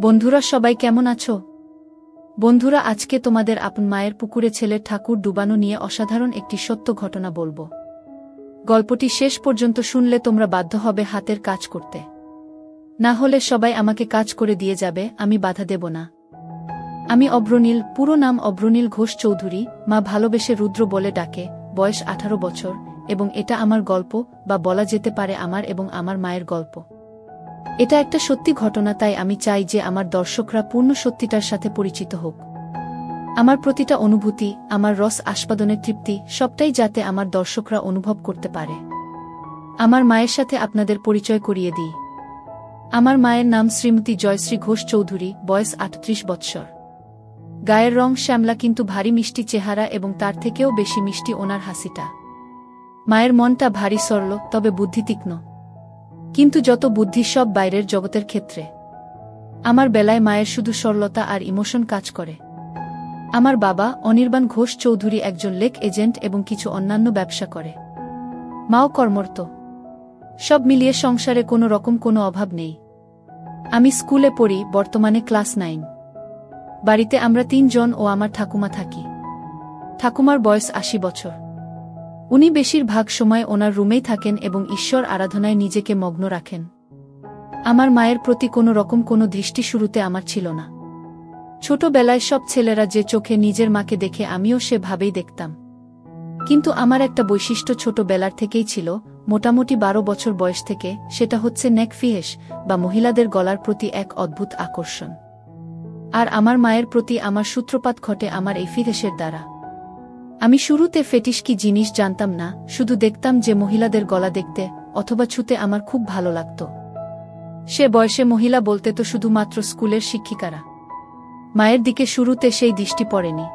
বন্ধুরা সবাই কেমন আছো? বন্ধুরা আজকে তোমাদের আপন মায়ের পুকুরে ছেলের ঠাকুর ডুবানো নিয়ে অসাধারণ একটি সত্য ঘটনা বলবো। গল্পটি শেষ পর্যন্ত শুনলে তোমরা বাধ্য হবে হাতের কাজ করতে। না হলে সবাই আমাকে কাজ করে দিয়ে যাবে, আমি বাধা দেব না। আমি অব্রনীল, পুরো নাম অব্রনীল ঘোষ চৌধুরী, মা ভালোবেসে রুদ্র বলে ডাকে, বয়স 18 বছর, এবং এটা আমার গল্প, বা বলা যেতে পারে আমার এবং আমার মায়ের গল্প। এটা একটা সত্যি ঘটনা, তাই আমি চাই যে আমার দর্শকরা পূর্ণ সত্যিটার সাথে পরিচিত হোক। আমার প্রতিটা অনুভূতি, আমার রস আস্বাদনের তৃপ্তি, সবটাই যাতে আমার দর্শকরা অনুভব করতে পারে। আমার মায়ের সাথে আপনাদের পরিচয় করিয়ে দিই। আমার মায়ের নাম শ্রীমতী জয়শ্রী ঘোষ চৌধুরী, বয়স 38 বৎসর। গায়ের রং শ্যামলা, কিন্তু ভারী মিষ্টি চেহারা, এবং তার থেকেও বেশি মিষ্টি ওনার হাসিটা। মায়ের মনটা ভারী সরল, তবে বুদ্ধি তীক্ষ্ণ। কিন্তু যত বুদ্ধি সব বাইরের জগতের ক্ষেত্রে। আমার বেলায় মায়ের শুধু সরলতা আর ইমোশন কাজ করে। আমার বাবা অনির্বাণ ঘোষ চৌধুরী একজন লেক এজেন্ট এবং কিছু অন্যান্য ব্যবসা করে। মাও কর্মরত। সব মিলিয়ে সংসারে কোনো রকম কোনো অভাব নেই। আমি স্কুলে পড়ি, বর্তমানে ক্লাস 9। বাড়িতে আমরা 3 জন ও আমার ঠাকুমা থাকি। ঠাকুমার বয়স 80 বছর। উনি বেশিরভাগ সময় ওনার রুমেই থাকেন এবং ঈশ্বর আরাধনায় নিজেকে মগ্ন রাখেন। আমার মায়ের প্রতি কোনো রকম কোনো দৃষ্টি শুরুতে আমার ছিল না। ছোটবেলায় সব ছেলেরা যে চোখে নিজের মাকে দেখে, আমিও সেভাবেই দেখতাম। কিন্তু আমার একটা বৈশিষ্ট্য ছোটবেলার থেকেই ছিল, মোটামুটি 12 বছর বয়স থেকে, সেটা হচ্ছে নেক ফিহেস, বা মহিলাদের গলার প্রতি এক অদ্ভুত আকর্ষণ। আর আমার মায়ের প্রতি আমার সূত্রপাত ঘটে আমার এই ফিহেসের দ্বারা। আমি শুরুতে ফেটিশ কি জিনিস জানতাম না, শুধু দেখতাম যে মহিলাদের গলা দেখতে অথবা ছুতে আমার খুব ভালো লাগত। সে বয়সে মহিলা বলতে তো শুধুমাত্র স্কুলের শিক্ষিকারা। মায়ের দিকে শুরুতে সেই দৃষ্টি পড়েনি।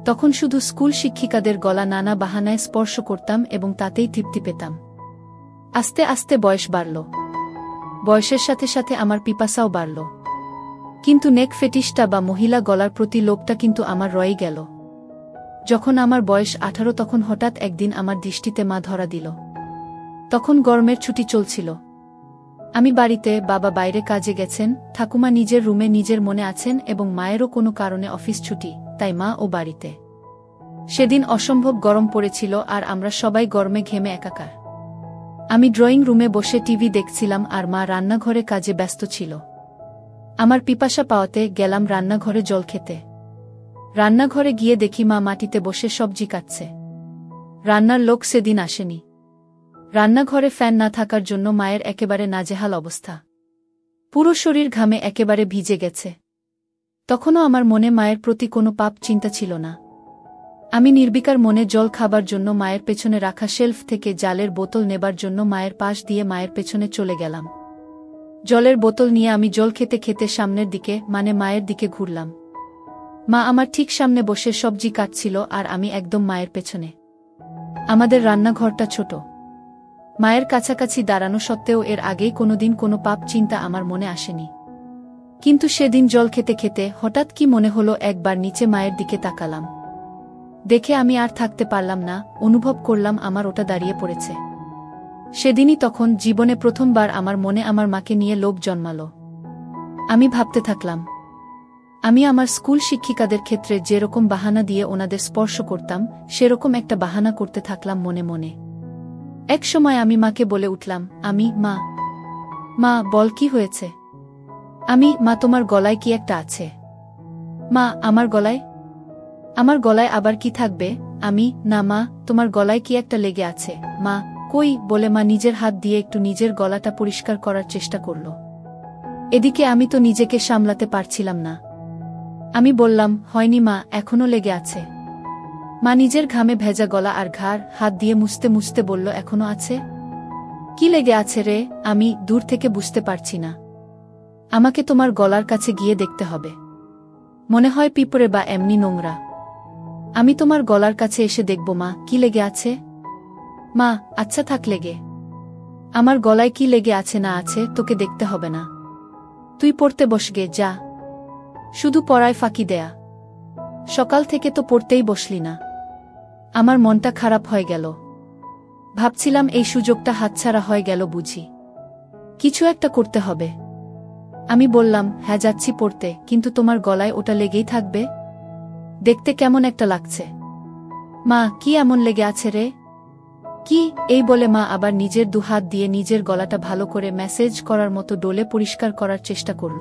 তখন শুধু স্কুল শিক্ষিকাদের গলা নানা বাহানায় স্পর্শ করতাম এবং তাতেই তৃপ্তি পেতাম। আস্তে আস্তে বয়স বাড়ল। বয়সের সাথে সাথে আমার পিপাসাও বাড়ল। কিন্তু নেক ফেটিশটা বা মহিলা গলার প্রতি লোভটা কিন্তু আমার রয়ে গেল। যখন আমার বয়স 18, তখন হঠাৎ একদিন আমার দৃষ্টিতে মা ধরা দিল। তখন গরমের ছুটি চলছিল। আমি বাড়িতে, বাবা বাইরে কাজে গেছেন, ঠাকুমা নিজের রুমে নিজের মনে আছেন, এবং মায়েরও কোনো কারণে অফিস ছুটি, তাই মা ও বাড়িতে। সেদিন অসম্ভব গরম পড়েছিল আর আমরা সবাই গরমে ঘেমে একাকার। আমি ড্রয়িং রুমে বসে টিভি দেখছিলাম আর মা রান্নাঘরে কাজে ব্যস্ত ছিল। আমার পিপাসা পাওয়াতে গেলাম রান্নাঘরে জল খেতে। রান্নাঘরে গিয়ে দেখি মা মাটিতে বসে সবজি কাটছে। রান্নার লোক সেদিন আসেনি। রান্নাঘরে ফ্যান না থাকার জন্য মায়ের একেবারে নাজেহাল অবস্থা। পুরো শরীর ঘামে একেবারে ভিজে গেছে। তখনও আমার মনে মায়ের প্রতি কোনো পাপ চিন্তা ছিল না। আমি নির্বিকার মনে জল খাবার জন্য মায়ের পেছনে রাখা শেলফ থেকে জালের বোতল নেবার জন্য মায়ের পাশ দিয়ে মায়ের পেছনে চলে গেলাম। জলের বোতল নিয়ে আমি জল খেতে খেতে সামনের দিকে, মানে মায়ের দিকে ঘুরলাম। মা আমার ঠিক সামনে বসে সবজি কাটছিল আর আমি একদম মায়ের পেছনে। আমাদের রান্নাঘরটা ছোট। মায়ের কাছাকাছি দাঁড়ানো সত্ত্বেও এর আগেই কোনোদিন কোনো পাপ চিন্তা আমার মনে আসেনি। কিন্তু সেদিন জল খেতে খেতে হঠাৎ কি মনে হলো, একবার নিচে মায়ের দিকে তাকালাম। দেখে আমি আর থাকতে পারলাম না, অনুভব করলাম আমার ওটা দাঁড়িয়ে পড়েছে। সেদিনই তখন জীবনে প্রথমবার আমার মনে আমার মাকে নিয়ে লোভ জন্মালো। আমি ভাবতে থাকলাম, আমি আমার স্কুল শিক্ষিকাদের ক্ষেত্রে যেরকম বাহানা দিয়ে ওনাদের স্পর্শ করতাম, সেরকম একটা বাহানা করতে থাকলাম মনে মনে। এক সময় আমি মাকে বলে উঠলাম, মা, মা বল কি হয়েছে? মা তোমার গলায় কি একটা আছে? মা আমার গলায়? আমার গলায় আবার কি থাকবে? না মা, তোমার গলায় কি একটা লেগে আছে। মা, কই, বলে মা নিজের হাত দিয়ে একটু নিজের গলাটা পরিষ্কার করার চেষ্টা করল। এদিকে আমি তো নিজেকে সামলাতে পারছিলাম না। আমি বললাম, হয়নি মা, এখনো লেগে আছে। মা নিজের ঘামে ভেজা গলা আর ঘাড় হাত দিয়ে মুছতে মুছতে বলল, এখনো আছে? কি লেগে আছে রে? আমি দূর থেকে বুঝতে পারছি না। আমাকে তোমার গলার কাছে গিয়ে দেখতে হবে। মনে হয় পিঁপড়ে বা এমনি নোংরা। আমি তোমার গলার কাছে এসে দেখব মা, কি লেগে আছে। মা, আচ্ছা থাক লেগে। আমার গলায় কি লেগে আছে না আছে তোকে দেখতে হবে না। তুই পড়তে বসগে, যা। শুধু পড়ায় ফাঁকি দেয়া। সকাল থেকে তো পড়তেই বসলি না। আমার মনটা খারাপ হয়ে গেল। ভাবছিলাম এই সুযোগটা হাতছাড়া হয়ে গেল বুঝি। কিছু একটা করতে হবে। আমি বললাম, হ্যাঁ যাচ্ছি পড়তে, কিন্তু তোমার গলায় ওটা লেগেই থাকবে? দেখতে কেমন একটা লাগছে। মা, কি এমন লেগে আছে রে? কি? এই বলে মা আবার নিজের দুহাত দিয়ে নিজের গলাটা ভালো করে ম্যাসেজ করার মতো ডোলে পরিষ্কার করার চেষ্টা করল।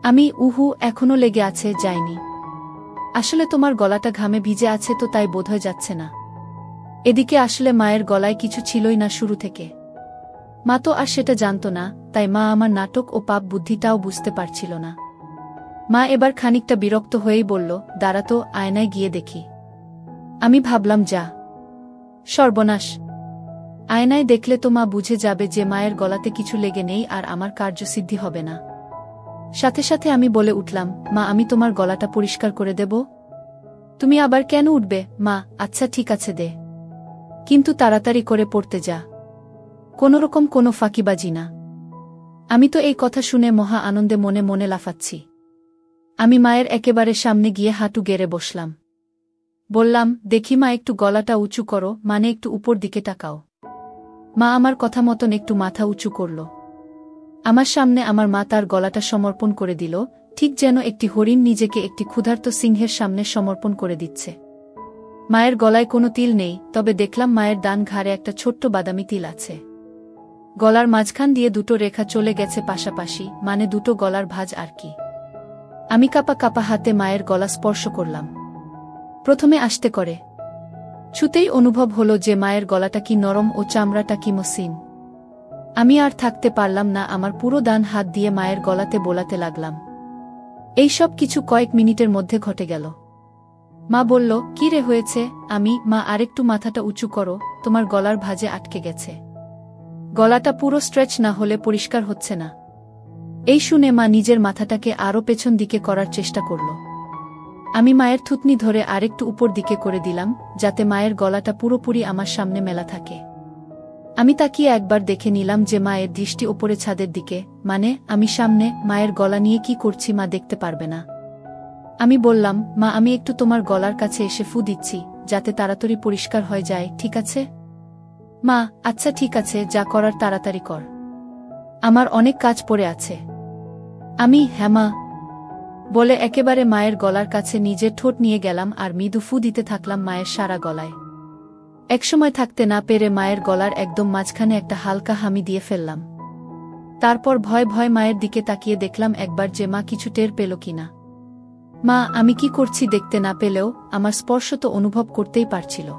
আমি, উহু, এখনো লেগে আছে, যায়নি। আসলে তোমার গলাটা ঘামে ভিজে আছে তো তাই বোধহয় যাচ্ছে না। এদিকে আসলে মায়ের গলায় কিছু ছিলই না শুরু থেকে। মা তো আর সেটা জানত না, তাই মা আমার নাটক ও পাপ বুদ্ধিটাও বুঝতে পারছিল না। মা এবার খানিকটা বিরক্ত হয়েই বলল, দাঁড়া তো, আয়নায় গিয়ে দেখি। আমি ভাবলাম, যা সর্বনাশ, আয়নায় দেখলে তো মা বুঝে যাবে যে মায়ের গলাতে কিছু লেগে নেই আর আমার কার্যসিদ্ধি হবে না। সাথে সাথে আমি বলে উঠলাম, মা, আমি তোমার গলাটা পরিষ্কার করে দেব। তুমি আবার কেন উঠবে? মা, আচ্ছা ঠিক আছে দে, কিন্তু তাড়াতাড়ি করে পড়তে যা, কোনোরকম কোনো ফাঁকিবাজি না। আমি তো এই কথা শুনে মহা আনন্দে মনে মনে লাফাচ্ছি। আমি মায়ের একেবারে সামনে গিয়ে হাঁটু গেড়ে বসলাম। বললাম, দেখি মা, একটু গলাটা উঁচু করো, মানে একটু উপর দিকে তাকাও। মা আমার কথা মতন একটু মাথা উঁচু করল। আমার সামনে আমার মা তার গলাটা সমর্পণ করে দিল, ঠিক যেন একটি হরিণ নিজেকে একটি ক্ষুধার্ত সিংহের সামনে সমর্পণ করে দিচ্ছে। মায়ের গলায় কোনো তিল নেই, তবে দেখলাম মায়ের ডান ঘাড়ে একটা ছোট্ট বাদামি তিল আছে। গলার মাঝখান দিয়ে দুটো রেখা চলে গেছে পাশাপাশি, মানে দুটো গলার ভাঁজ আর কি। আমি কাপা কাপা হাতে মায়ের গলা স্পর্শ করলাম। প্রথমে আস্তে করে ছুতেই অনুভব হলো যে মায়ের গলাটা কি নরম ও চামড়াটা কি মসৃণ। আমি আর থাকতে পারলাম না, আমার পুরো ডান হাত দিয়ে মায়ের গলাতে বোলাতে লাগলাম। এই সব কিছু কয়েক মিনিটের মধ্যে ঘটে গেল। মা বলল, কি রে হয়েছে? আমি, মা, আরেকটু মাথাটা উঁচু করো, তোমার গলার ভাঁজে আটকে গেছে। গলাটা পুরো স্ট্রেচ না হলে পরিষ্কার হচ্ছে না। এই শুনে মা নিজের মাথাটাকে আরও পেছন দিকে করার চেষ্টা করল। আমি মায়ের থুতনি ধরে আরেকটু উপর দিকে করে দিলাম, যাতে মায়ের গলাটা পুরোপুরি আমার সামনে মেলা থাকে। আমি তাকিয়ে একবার দেখে নিলাম যে মায়ের দৃষ্টি ওপরে ছাদের দিকে, মানে আমি সামনে। মায়ের গলা নিয়ে কি করছি মা দেখতে পারবে না। আমি বললাম, মা, আমি একটু তোমার গলার কাছে এসে ফু দিচ্ছি, যাতে তাড়াতাড়ি পরিষ্কার হয়ে যায়, ঠিক আছে? মা, আচ্ছা ঠিক আছে, যা করার তাড়াতাড়ি কর, আমার অনেক কাজ পড়ে আছে। আমি, হ্যাঁ মা, বলে একেবারে মায়ের গলার কাছে নিজের ঠোঁট নিয়ে গেলাম আর মৃদু ফু দিতে থাকলাম মায়ের সারা গলায়। একসময় থাকতে না পেরে মায়ের গলার একদম মাঝখানে একটা হালকা হামি দিয়ে ফেললাম। তারপর ভয় ভয় মায়ের দিকে তাকিয়ে দেখলাম একবার যে মা কিছু টের পেল কিনা। মা আমি কি করছি দেখতে না পেলেও আমার স্পর্শ তো অনুভব করতেই পারছিল।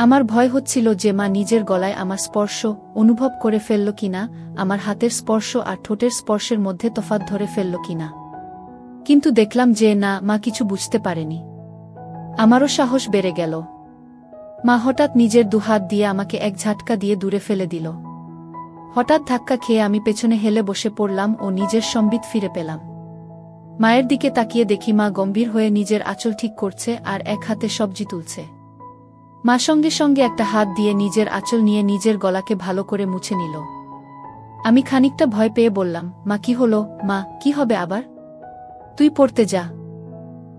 আমার ভয় হচ্ছিল যে মা নিজের গলায় আমার স্পর্শ অনুভব করে ফেলল কিনা, আমার হাতের স্পর্শ আর ঠোঁটের স্পর্শের মধ্যে তফাৎ ধরে ফেলল কিনা। কিন্তু দেখলাম যে না, মা কিছু বুঝতে পারেনি। আমারও সাহস বেড়ে গেল। মা হঠাৎ নিজের দুহাত দিয়ে আমাকে এক ঝাটকা দিয়ে দূরে ফেলে দিল। হঠাৎ ধাক্কা খেয়ে আমি পেছনে হেলে বসে পড়লাম ও নিজের সম্বিত ফিরে পেলাম। মায়ের দিকে তাকিয়ে দেখি মা গম্ভীর হয়ে নিজের আঁচল ঠিক করছে আর এক হাতে সবজি তুলছে। মা সঙ্গে সঙ্গে একটা হাত দিয়ে নিজের আঁচল নিয়ে নিজের গলাকে ভালো করে মুছে নিল। আমি খানিকটা ভয় পেয়ে বললাম, মা কি হলো? মা, কি হবে আবার? তুই পড়তে যা।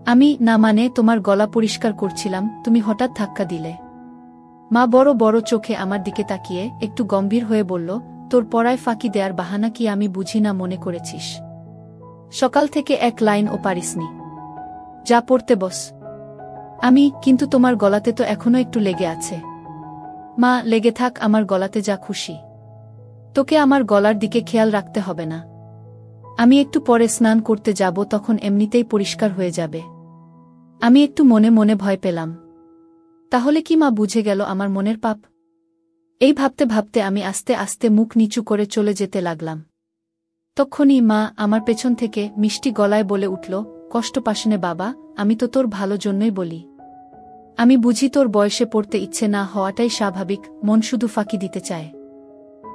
আমি, না মানে তোমার গলা পরিষ্কার করছিলাম, তুমি হঠাৎ ধাক্কা দিলে। মা বড় বড় চোখে আমার দিকে তাকিয়ে একটু গম্ভীর হয়ে বলল, তোর পড়ায় ফাঁকি দেয়ার বাহানা কি আমি বুঝি না মনে করেছিস? সকাল থেকে এক লাইনও পারিসনি, যা পড়তে বস। আমি, কিন্তু তোমার গলাতে তো এখনো একটু লেগে আছে। মা, লেগে থাক আমার গলাতে যা খুশি, তোকে আমার গলার দিকে খেয়াল রাখতে হবে না। আমি একটু পরে স্নান করতে যাব, তখন এমনিতেই পরিষ্কার হয়ে যাবে। আমি একটু মনে মনে ভয় পেলাম। তাহলে কি মা বুঝে গেল আমার মনের পাপ? এই ভাবতে ভাবতে আমি আস্তে আস্তে মুখ নিচু করে চলে যেতে লাগলাম। তক্ষুনি মা আমার পেছন থেকে মিষ্টি গলায় বলে উঠল, কষ্ট পাস নে বাবা, আমি তো তোর ভালো জন্যই বলি। আমি বুঝি তোর বয়সে পড়তে ইচ্ছে না হওয়াটাই স্বাভাবিক, মন শুধু ফাঁকি দিতে চায়।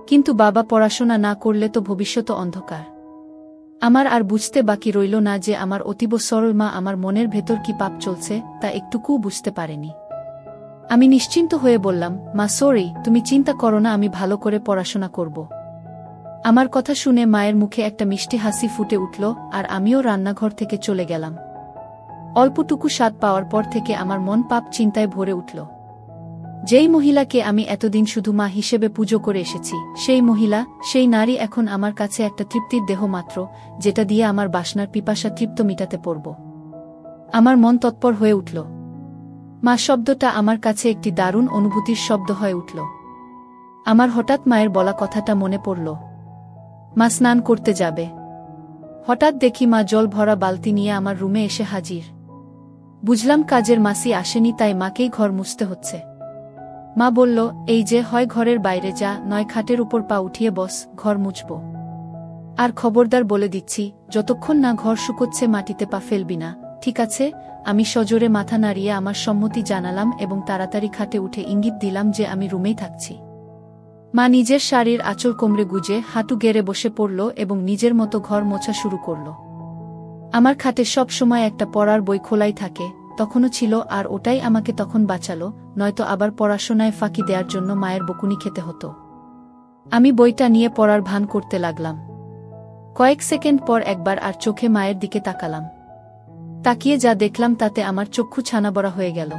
কিন্তু বাবা, পড়াশোনা না করলে তো ভবিষ্যৎ অন্ধকার। আমার আর বুঝতে বাকি রইল না যে আমার অতীব সরল মা আমার মনের ভেতর কি পাপ চলছে তা একটুকুও বুঝতে পারেনি। আমি নিশ্চিন্ত হয়ে বললাম, মা সরি, তুমি চিন্তা করো না, আমি ভালো করে পড়াশোনা করব। আমার কথা শুনে মায়ের মুখে একটা মিষ্টি হাসি ফুটে উঠল আর আমিও রান্নাঘর থেকে চলে গেলাম। অল্পটুকু স্বাদ পাওয়ার পর থেকে আমার মন পাপ চিন্তায় ভরে উঠল। যেই মহিলাকে আমি এতদিন শুধু মা হিসেবে পুজো করে এসেছি, সেই মহিলা, সেই নারী এখন আমার কাছে একটা তৃপ্তির দেহ মাত্র, যেটা দিয়ে আমার বাসনার পিপাসা তৃপ্ত মিটাতে পারব। আমার মন তৎপর হয়ে উঠল। মা শব্দটা আমার কাছে একটি দারুণ অনুভূতির শব্দ হয়ে উঠল। আমার হঠাৎ মায়ের বলা কথাটা মনে পড়ল। মা স্নান করতে যাবে। হঠাৎ দেখি মা জল ভরা বালতি নিয়ে আমার রুমে এসে হাজির। বুঝলাম কাজের মাসি আসেনি, তাই মাকেই ঘর মুছতে হচ্ছে। মা বলল, এই যে, হয় ঘরের বাইরে যা, নয় খাটের উপর পা উঠিয়ে বস, ঘর মুছব। আর খবরদার বলে দিচ্ছি, যতক্ষণ না ঘর শুকোচ্ছে মাটিতে পা ফেলবি না, ঠিক আছে? আমি সজোরে মাথা নাড়িয়ে আমার সম্মতি জানালাম এবং তাড়াতাড়ি খাটে উঠে ইঙ্গিত দিলাম যে আমি রুমেই থাকছি। মা নিজের শাড়ির আঁচল কোমরে গুজে হাঁটু গেড়ে বসে পড়ল এবং নিজের মতো ঘর মোছা শুরু করল। আমার খাটে সব সময় একটা পড়ার বই খোলাই থাকে, তখনও ছিল, আর ওটাই আমাকে তখন বাঁচালো, নয়তো আবার পড়াশোনায় ফাঁকি দেওয়ার জন্য মায়ের বকুনি খেতে হতো। আমি বইটা নিয়ে পড়ার ভান করতে লাগলাম। কয়েক সেকেন্ড পর একবার আর চোখে মায়ের দিকে তাকালাম। তাকিয়ে যা দেখলাম তাতে আমার চক্ষু ছানাবড়া হয়ে গেল।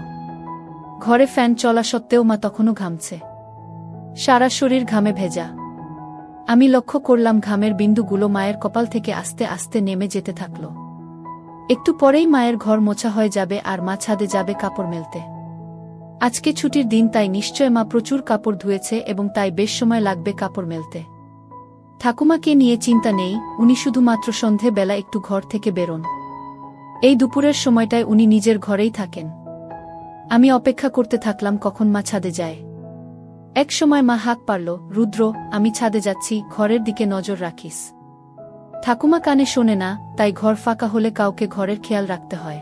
ঘরে ফ্যান চলা সত্ত্বেও মা তখনও ঘামছে। সারা শরীর ঘামে ভেজা। আমি লক্ষ্য করলাম ঘামের বিন্দুগুলো মায়ের কপাল থেকে আস্তে আস্তে নেমে যেতে থাকল। একটু পরেই মায়ের ঘর মোছা হয়ে যাবে আর মা ছাদে যাবে কাপড় মেলতে। আজকে ছুটির দিন, তাই নিশ্চয় মা প্রচুর কাপড় ধুয়েছে এবং তাই বেশ সময় লাগবে কাপড় মেলতে। ঠাকুমাকে নিয়ে চিন্তা নেই, উনি শুধুমাত্র সন্ধে বেলা একটু ঘর থেকে বেরোন। এই দুপুরের সময়টায় উনি নিজের ঘরেই থাকেন। আমি অপেক্ষা করতে থাকলাম কখন মা ছাদে যায়। এক সময় মা হাঁক পারল, রুদ্র, আমি ছাদে যাচ্ছি, ঘরের দিকে নজর রাখিস। ঠাকুমা কানে শোনে না, তাই ঘর ফাঁকা হলে কাউকে ঘরের খেয়াল রাখতে হয়।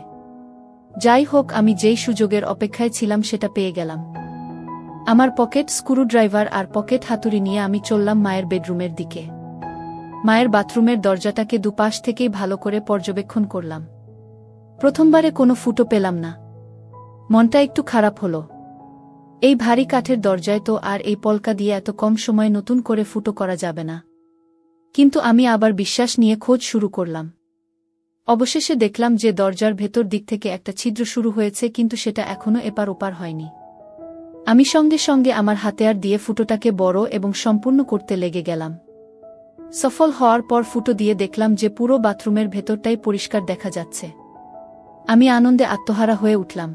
যাই হোক, আমি যেই সুযোগের অপেক্ষায় ছিলাম সেটা পেয়ে গেলাম। আমার পকেট স্ক্রুড্রাইভার আর পকেট হাতুড়ি নিয়ে আমি চললাম মায়ের বেডরুমের দিকে। মায়ের বাথরুমের দরজাটাকে দুপাশ থেকেই ভালো করে পর্যবেক্ষণ করলাম। প্রথমবারে কোনো ফুটো পেলাম না। মনটা একটু খারাপ হলো। এই ভারী কাঠের দরজায় তো আর এই পলকা দিয়ে এত কম সময়ে নতুন করে ফুটো করা যাবে না। কিন্তু আমি আবার বিশ্বাস নিয়ে খোঁজ শুরু করলাম। অবশেষে দেখলাম যে দরজার ভেতর দিক থেকে একটা ছিদ্র শুরু হয়েছে, কিন্তু সেটা এখনো এপার ওপার হয়নি। আমি সঙ্গে সঙ্গে আমার হাতিয়ার দিয়ে ফুটোটাকে বড় এবং সম্পূর্ণ করতে লেগে গেলাম। সফল হওয়ার পর ফুটো দিয়ে দেখলাম যে পুরো বাথরুমের ভেতরটাই পরিষ্কার দেখা যাচ্ছে। আমি আনন্দে আত্মহারা হয়ে উঠলাম।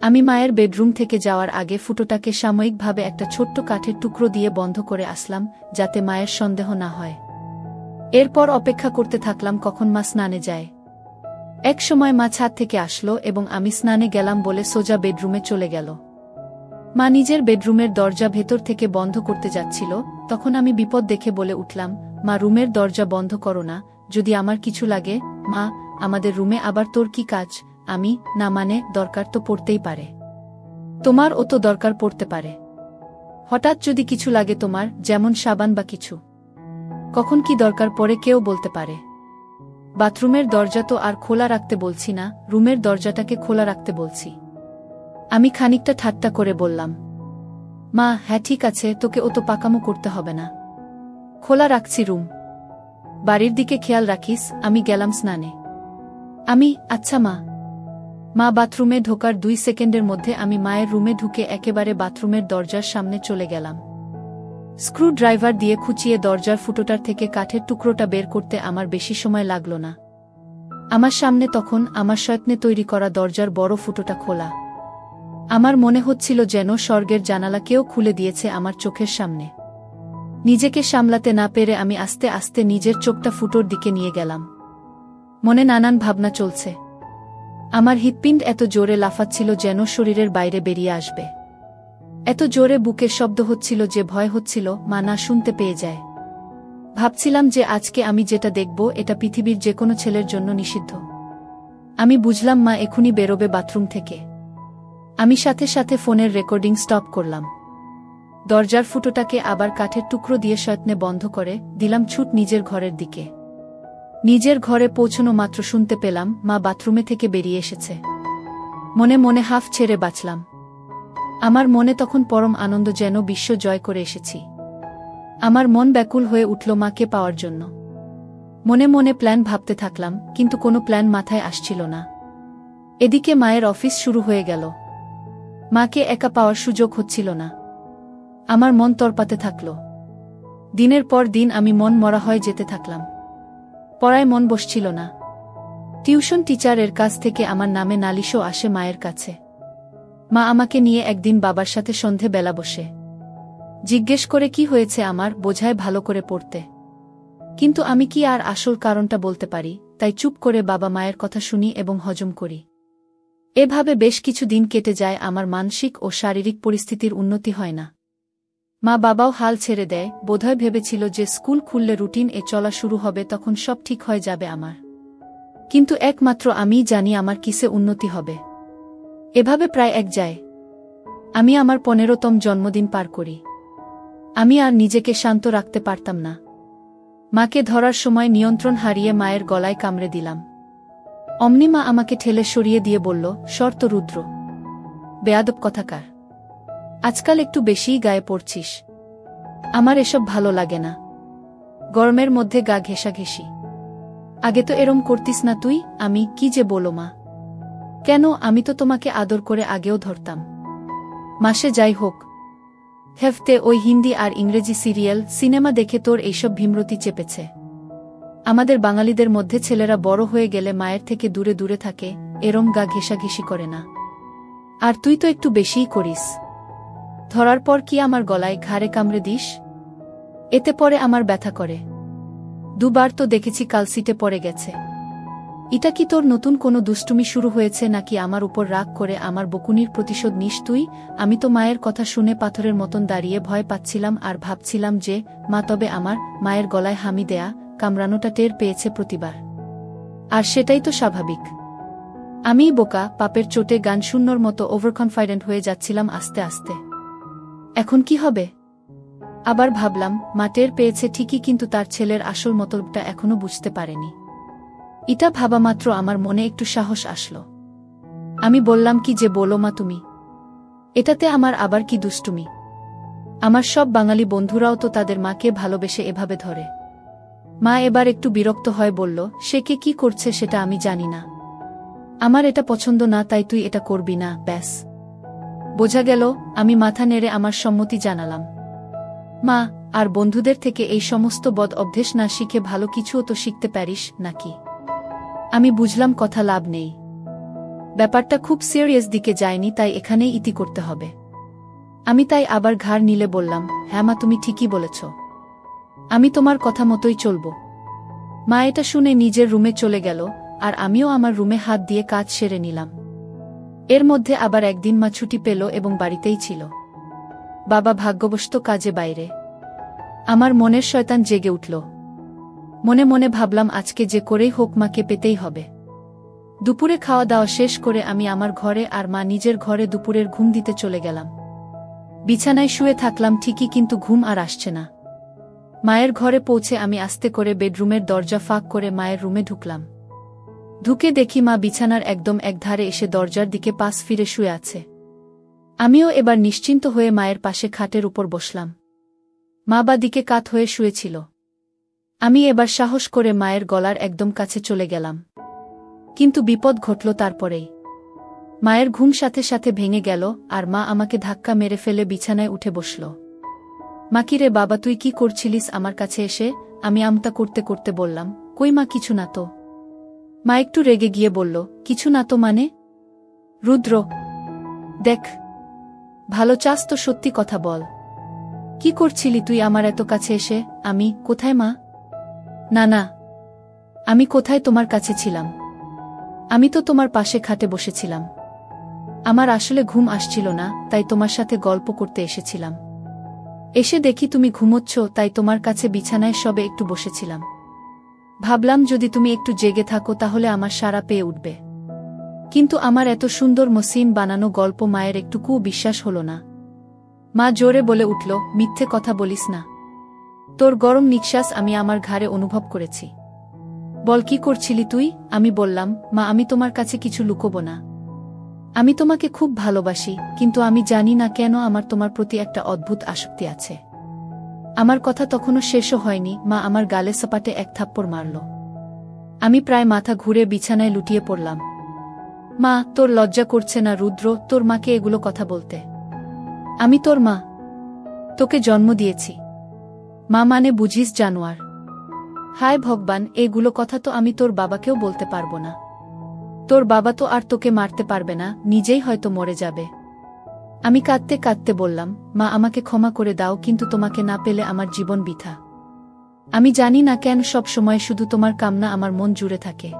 আমি মায়ের বেডরুম থেকে যাওয়ার আগে ফুটোটাকে সাময়িকভাবে একটা ছোট্ট কাঠের টুকরো দিয়ে বন্ধ করে আসলাম, যাতে মায়ের সন্দেহ না হয়। এরপর অপেক্ষা করতে থাকলাম কখন মা স্নানে যায়। এক সময় মা ছাদ থেকে আসলো এবং আমি স্নানে গেলাম বলে সোজা বেডরুমে চলে গেল। মা নিজের বেডরুমের দরজা ভেতর থেকে বন্ধ করতে যাচ্ছিল, তখন আমি বিপদ দেখে বলে উঠলাম, মা, রুমের দরজা বন্ধ করো না, যদি আমার কিছু লাগে। মা, আমাদের রুমে আবার তোর কি কাজ? আমি, না মানে, দরকার তো পড়তেই পারে। তোমারও তো দরকার পড়তে পারে। হঠাৎ যদি কিছু লাগে তোমার, যেমন সাবান বা কিছু। কখন কি দরকার পড়ে কেউ বলতে পারে। বাথরুমের দরজা তো আর খোলা রাখতে বলছি না, রুমের দরজাটাকে খোলা রাখতে বলছি। আমি খানিকটা ঠাট্টা করে বললাম। মা, হ্যাঁ ঠিক আছে, তোকে ও তো পাকামো করতে হবে না। খোলা রাখছি রুম। বাড়ির দিকে খেয়াল রাখিস। আমি গেলাম স্নানে। আচ্ছা মা। মা বাথরুমে ঢোকার 2 সেকেন্ডের মধ্যে আমি মায়ের রুমে ঢুকে একেবারে বাথরুমের দরজার সামনে চলে গেলাম। স্ক্রুড্রাইভার দিয়ে খুঁচিয়ে দরজার ফুটোটার থেকে কাঠের টুকরোটা বের করতে আমার বেশি সময় লাগল না। আমার সামনে তখন আমার যত্নে তৈরি করা দরজার বড় ফুটোটা খোলা। আমার মনে হচ্ছিল যেন স্বর্গের জানালা কেউ খুলে দিয়েছে আমার চোখের সামনে। নিজেকে সামলাতে না পেরে আমি আস্তে আস্তে নিজের চোখটা ফুটোর দিকে নিয়ে গেলাম। মনে নানান ভাবনা চলছে। আমার হৃৎপিণ্ড এত জোরে লাফাচ্ছিল যেন শরীরের বাইরে বেরিয়ে আসবে। এত জোরে বুকের শব্দ হচ্ছিল যে ভয় হচ্ছিল মা না শুনতে পেয়ে যায়। ভাবছিলাম যে আজকে আমি যেটা দেখব এটা পৃথিবীর যে কোনো ছেলের জন্য নিষিদ্ধ। আমি বুঝলাম মা এখনই বেরোবে বাথরুম থেকে। আমি সাথে সাথে ফোনের রেকর্ডিং স্টপ করলাম। দরজার ফুটোটাকে আবার কাঠের টুকরো দিয়ে যত্নে বন্ধ করে দিলাম ছুট নিজের ঘরের দিকে। নিজের ঘরে পৌঁছানো মাত্র শুনতে পেলাম মা বাথরুমে থেকে বেরিয়ে এসেছে। মনে মনে হাফ ছেড়ে বাঁচলাম। আমার মনে তখন পরম আনন্দ, যেন বিশ্ব জয় করে এসেছি। আমার মন ব্যাকুল হয়ে উঠল মাকে পাওয়ার জন্য। মনে মনে প্ল্যান ভাবতে থাকলাম, কিন্তু কোনো প্ল্যান মাথায় আসছিল না। এদিকে মায়ের অফিস শুরু হয়ে গেল। মাকে একা পাওয়ার সুযোগ হচ্ছিল না। আমার মন তরপাতে থাকল। দিনের পর দিন আমি মন মরা হয়ে যেতে থাকলাম। পড়ায় মন বসছিল না। টিউশন টিচারের কাছ থেকে আমার নামে নালিশও আসে মায়ের কাছে। মা আমাকে নিয়ে একদিন বাবার সাথে সন্ধে বেলা বসে জিজ্ঞেস করে কি হয়েছে আমার, বোঝায় ভালো করে পড়তে। কিন্তু আমি কি আর আসল কারণটা বলতে পারি, তাই চুপ করে বাবা মায়ের কথা শুনি এবং হজম করি। এভাবে বেশ কিছু দিন কেটে যায়, আমার মানসিক ও শারীরিক পরিস্থিতির উন্নতি হয় না। মা বাবাও হাল ছেড়ে দেয়, বোধহয় ভেবেছিল যে স্কুল খুললে রুটিন চলা শুরু হবে, তখন সব ঠিক হয়ে যাবে আমার। কিন্তু একমাত্র আমিই জানি আমার কিসে উন্নতি হবে। এভাবে প্রায় এক যায়। আমি আমার 15তম জন্মদিন পার করি। আমি আর নিজেকে শান্ত রাখতে পারতাম না। মাকে ধরার সময় নিয়ন্ত্রণ হারিয়ে মায়ের গলায় কামড়ে দিলাম। অমনি মা আমাকে ঠেলে সরিয়ে দিয়ে বলল, শর্ত রুদ্র, বেয়াদব কথাকার, আজকাল একটু বেশিই গায়ে পড়ছিস। আমার এসব ভালো লাগে না। গরমের মধ্যে গা ঘেঁষাঘেঁষি। আগে তো এরম করতিস না তুই। আমি কি যে বলো মা। কেন, আমি তো তোমাকে আদর করে আগেও ধরতাম। মাসে যাই হোক, হেফতে ওই হিন্দি আর ইংরেজি সিরিয়াল সিনেমা দেখে তোর এইসব ভীমরতি চেপেছে। আমাদের বাঙালিদের মধ্যে ছেলেরা বড় হয়ে গেলে মায়ের থেকে দূরে দূরে থাকে, এরম গা ঘেঁষাঘেঁষি করে না। আর তুই তো একটু বেশিই করিস। ধরার পর কি আমার গলায় ঘাড়ে কামড়ে দিস? এতে পরে আমার ব্যথা করে। দুবার তো দেখেছি কালসিটে পড়ে গেছে। এটা কি তোর নতুন কোনো দুষ্টুমি শুরু হয়েছে নাকি আমার উপর রাগ করে আমার বকুনির প্রতিশোধ নিস তুই? আমি তো মায়ের কথা শুনে পাথরের মতন দাঁড়িয়ে ভয় পাচ্ছিলাম আর ভাবছিলাম যে মা তবে আমার মায়ের গলায় হামি দেয়া কামড়ানোটা টের পেয়েছে প্রতিবার। আর সেটাই তো স্বাভাবিক। আমিই বোকা, পাপের চোটে গান শূন্যর মতো ওভারকনফিডেন্ট হয়ে যাচ্ছিলাম আস্তে আস্তে। এখন কি হবে? আবার ভাবলাম মা টের পেয়েছে ঠিকই, কিন্তু তার ছেলের আসল মতলবটা এখনো বুঝতে পারেনি। এটা ভাবা মাত্র আমার মনে একটু সাহস আসলো। আমি বললাম, কি যে বলো মা তুমি। এটাতে আমার আবার কি দুষ্টুমি? আমার সব বাঙালি বন্ধুরাও তো তাদের মাকে ভালোবেসে এভাবে ধরে। মা এবার একটু বিরক্ত হয়ে বলল, সে কে কি করছে সেটা আমি জানি না। আমার এটা পছন্দ না, তাই তুই এটা করবি না, ব্যাস। বোঝা গেল। আমি মাথা নেড়ে আমার সম্মতি জানালাম। মা, আর বন্ধুদের থেকে এই সমস্ত বদ অভ্যেস না শিখে ভালো কিছুও তো শিখতে পারিস নাকি? আমি বুঝলাম কথা লাভ নেই। ব্যাপারটা খুব সিরিয়াস দিকে যায়নি, তাই এখানেই ইতি করতে হবে। আমি তাই আবার ঘাড় নিলে বললাম, হ্যাঁ মা, তুমি ঠিকই বলেছ। আমি তোমার কথা মতোই চলব। মা এটা শুনে নিজের রুমে চলে গেল, আর আমিও আমার রুমে হাত দিয়ে কাজ সেরে নিলাম। এর মধ্যে আবার একদিন মা ছুটি পেল এবং বাড়িতেই ছিল। বাবা ভাগ্যবশত কাজে বাইরে। আমার মনের শয়তান জেগে উঠল। মনে মনে ভাবলাম, আজকে যে করেই হোক মাকে পেতেই হবে। দুপুরে খাওয়া দাওয়া শেষ করে আমি আমার ঘরে আর মা নিজের ঘরে দুপুরের ঘুম দিতে চলে গেলাম। বিছানায় শুয়ে থাকলাম ঠিকই, কিন্তু ঘুম আর আসছে না। মায়ের ঘরে পৌঁছে আমি আস্তে করে বেডরুমের দরজা ফাঁক করে মায়ের রুমে ঢুকলাম। ঢুকে দেখি মা বিছানার একদম একধারে এসে দরজার দিকে পাশ ফিরে শুয়ে আছে। আমিও এবার নিশ্চিন্ত হয়ে মায়ের পাশে খাটের উপর বসলাম। মা বা দিকে কাত হয়ে শুয়েছিল। আমি এবার সাহস করে মায়ের গলার একদম কাছে চলে গেলাম। কিন্তু বিপদ ঘটল তারপরেই। মায়ের ঘুম সাথে সাথে ভেঙে গেল, আর মা আমাকে ধাক্কা মেরে ফেলে বিছানায় উঠে বসল। মা, কি রে বাবা, তুই কি করছিলিস আমার কাছে এসে? আমি আমতা করতে করতে বললাম, কই মা, কিছু না তো। মা একটু রেগে গিয়ে বলল, কিছু না তো মানে? রুদ্র, দেখ, ভালো চাস তো সত্যি কথা বল। কি করছিলি তুই আমার এত কাছে এসে? আমি কোথায় মা? না না, আমি কোথায় তোমার কাছে ছিলাম? আমি তো তোমার পাশে খাটে বসেছিলাম। আমার আসলে ঘুম আসছিল না, তাই তোমার সাথে গল্প করতে এসেছিলাম। এসে দেখি তুমি ঘুমোচ্ছ, তাই তোমার কাছে বিছানায় সবে একটু বসেছিলাম। ভাবলাম যদি তুমি একটু জেগে থাকো তাহলে আমার সাড়া পেয়ে উঠবে। কিন্তু আমার এত সুন্দর মসৃণ বানানো গল্প মায়ের একটুকুও বিশ্বাস হল না। মা জোরে বলে উঠল, মিথ্যে কথা বলিস না। তোর গরম নিঃশ্বাস আমি আমার ঘাড়ে অনুভব করেছি। বল, কি করছিলি তুই? আমি বললাম, মা, আমি তোমার কাছে কিছু লুকোবো না। আমি তোমাকে খুব ভালোবাসি, কিন্তু আমি জানি না কেন আমার তোমার প্রতি একটা অদ্ভুত আসক্তি আছে। আমার কথা তখনও শেষও হয়নি, মা আমার গালে সপাটে এক থাপ্পড় মারল। আমি প্রায় মাথা ঘুরে বিছানায় লুটিয়ে পড়লাম। মা, তোর লজ্জা করছে না রুদ্র তোর মাকে এগুলো কথা বলতে? আমি তোর মা। তোকে জন্ম দিয়েছি। মা মানে বুঝিস জানোয়ার? হায় ভগবান, এগুলো কথা তো আমি তোর বাবাকেও বলতে পারবো না। তোর বাবা তো আর তোকে মারতে পারবে না, নিজেই হয়তো মরে যাবে। আমি কাঁদতে কাঁদতে বললাম, মা আমাকে ক্ষমা করে দাও, কিন্তু তোমাকে না পেলে আমার জীবন বৃথা। আমি জানি না কেন সব সময় শুধু তোমার কামনা আমার মন জুড়ে থাকে।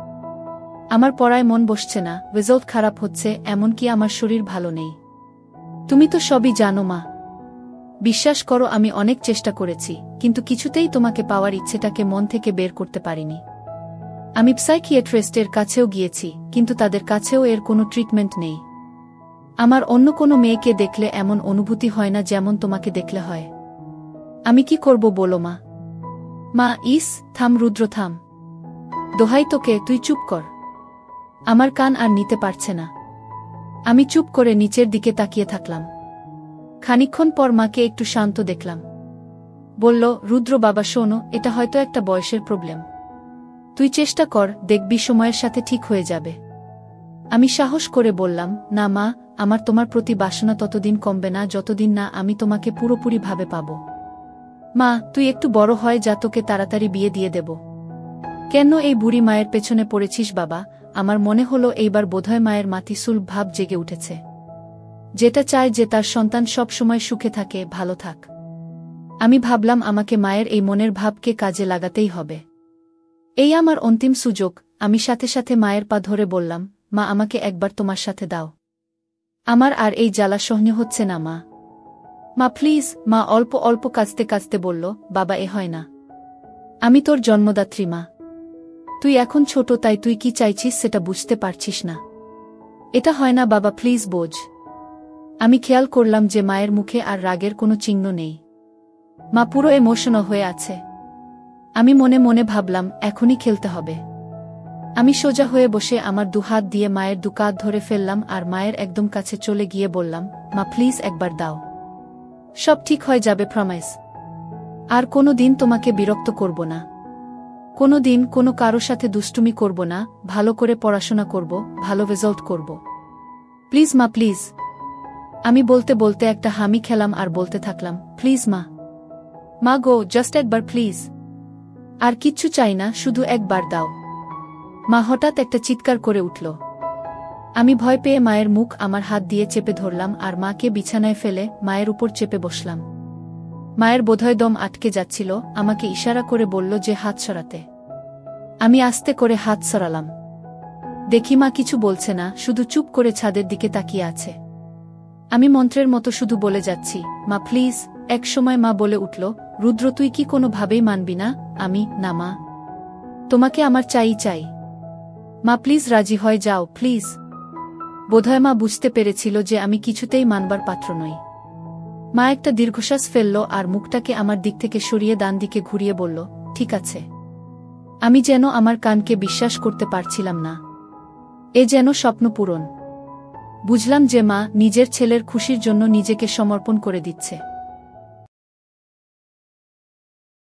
আমার পড়ায় মন বসছে না, রেজাল্ট খারাপ হচ্ছে, এমনকি আমার শরীর ভালো নেই। তুমি তো সবই জানো মা। বিশ্বাস করো আমি অনেক চেষ্টা করেছি, কিন্তু কিছুতেই তোমাকে পাওয়ার ইচ্ছেটাকে মন থেকে বের করতে পারিনি। আমি সাইকিয়াট্রিস্টের কাছেও গিয়েছি, কিন্তু তাদের কাছেও এর কোনো ট্রিটমেন্ট নেই। আমার অন্য কোনো মেয়েকে দেখলে এমন অনুভূতি হয় না যেমন তোমাকে দেখলে হয়। আমি কি করব বলো মা? মা ইস, থাম রুদ্র থাম। দোহাই তোকে, তুই চুপ কর। আমার কান আর নিতে পারছে না। আমি চুপ করে নিচের দিকে তাকিয়ে থাকলাম। খানিকক্ষণ পর মাকে একটু শান্ত দেখলাম। বলল, রুদ্র বাবা শোনো, এটা হয়তো একটা বয়সের প্রবলেম। তুই চেষ্টা কর, দেখবি সময়ের সাথে ঠিক হয়ে যাবে। আমি সাহস করে বললাম, না মা, আমার তোমার প্রতি বাসনা ততদিন কমবে না যতদিন না আমি তোমাকে পুরোপুরিভাবে পাব। মা, তুই একটু বড় হয় যা, তোকে তাড়াতাড়ি বিয়ে দিয়ে দেব। কেন এই বুড়ি মায়ের পেছনে পড়েছিস বাবা? আমার মনে হলো এইবার বোধহয় মায়ের মাতিসুল ভাব জেগে উঠেছে। যেটা চায় যে তার সন্তান সব সময় সুখে থাকে, ভালো থাক। আমি ভাবলাম আমাকে মায়ের এই মনের ভাবকে কাজে লাগাতেই হবে। এই আমার অন্তিম সুযোগ। আমি সাথে সাথে মায়ের পা ধরে বললাম, মা আমাকে একবার তোমার সাথে দাও। আমার আর এই জ্বালা সহ্য হচ্ছে না মা। মা প্লিজ। মা অল্প অল্প কাঁদতে কাঁদতে বলল, বাবা এ হয় না। আমি তোর জন্মদাত্রী মা। তুই এখন ছোট, তাই তুই কি চাইছিস সেটা বুঝতে পারছিস না। এটা হয় না বাবা, প্লিজ বোঝ। আমি খেয়াল করলাম যে মায়ের মুখে আর রাগের কোনো চিহ্ন নেই। মা পুরো ইমোশনাল হয়ে আছে। আমি মনে মনে ভাবলাম, এখনই খেলতে হবে। আমি সোজা হয়ে বসে আমার দুহাত দিয়ে মায়ের দুকাত ধরে ফেললাম আর মায়ের একদম কাছে চলে গিয়ে বললাম, মা প্লিজ একবার দাও। সব ঠিক হয়ে যাবে, প্রমিস। আর কোনো দিন তোমাকে বিরক্ত করব না। কোনো দিন কোনো কারো সাথে দুষ্টুমি করব না, ভালো করে পড়াশোনা করব, ভালো রেজাল্ট করব। প্লিজ মা প্লিজ। আমি বলতে বলতে একটা হামি খেলাম আর বলতে থাকলাম, প্লিজ মা। মা গো, জাস্ট একবার প্লিজ। আর কিচ্ছু চাই না, শুধু একবার দাও। মা হঠাৎ একটা চিৎকার করে উঠল। আমি ভয় পেয়ে মায়ের মুখ আমার হাত দিয়ে চেপে ধরলাম আর মাকে বিছানায় ফেলে মায়ের উপর চেপে বসলাম। মায়ের বোধহয় দম আটকে যাচ্ছিল, আমাকে ইশারা করে বলল যে হাত সরাতে। আমি আস্তে করে হাত সরালাম। দেখি মা কিছু বলছে না, শুধু চুপ করে ছাদের দিকে তাকিয়ে আছে। আমি মন্ত্রের মতো শুধু বলে যাচ্ছি, মা প্লিজ। এক সময় মা বলে উঠল, রুদ্র তুই কি কোনোভাবেই মানবি না? আমি, না মা, তোমাকে আমার চাই চাই। মা প্লিজ রাজি হয়ে যাও, প্লিজ। বোধহয় মা বুঝতে পেরেছিল যে আমি কিছুতেই মানবার পাত্র নই। মা একটা দীর্ঘশ্বাস ফেলল আর মুখটাকে আমার দিক থেকে সরিয়ে ডান দিকে ঘুরিয়ে বলল, ঠিক আছে। আমি যেন আমার কানকে বিশ্বাস করতে পারছিলাম না। এ যেন স্বপ্ন পূরণ। বুঝলাম যে মা নিজের ছেলের খুশির জন্য নিজেকে সমর্পণ করে দিচ্ছে।